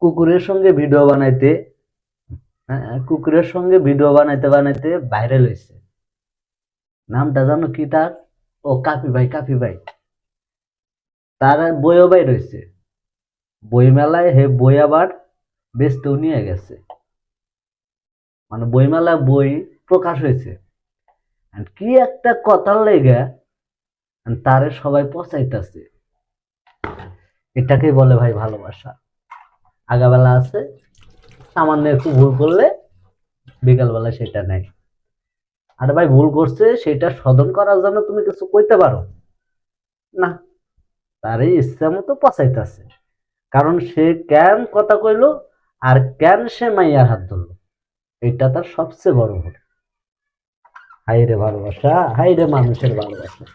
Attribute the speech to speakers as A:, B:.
A: কুকুরের সঙ্গে ভিডিও বানাইতে বানাইতে ভাইরাল হয়েছে। নামটা জানো কি তার? ও কাপি ভাই। তার বইও বাইর হয়েছে, বই মেলায় হে বই আবার বেচতেও নিয়ে গেছে, মানে বই মেলায় বই প্রকাশ হয়েছে। কি একটা কথার লেগে তারে সবাই পচাইতেছে। এটাকে বলে ভাই ভালোবাসা। আগাবেলা আছে, সামান্য একটু ভুল করলে বিকালবেলা সেটা নেই। আর ভাই ভুল করছে সেটা শোধন করার জন্য তুমি কিছু কইতে পারো না, তারই ইচ্ছা মতো পচাইতেছে। কারণ সে কেন কথা কইলো আর কেন সে মাইয়ার হাত ধরলো, এটা তার সবচেয়ে বড় ভুল। হাই রে ভালোবাসা, হাই রে মানুষের ভালোবাসা।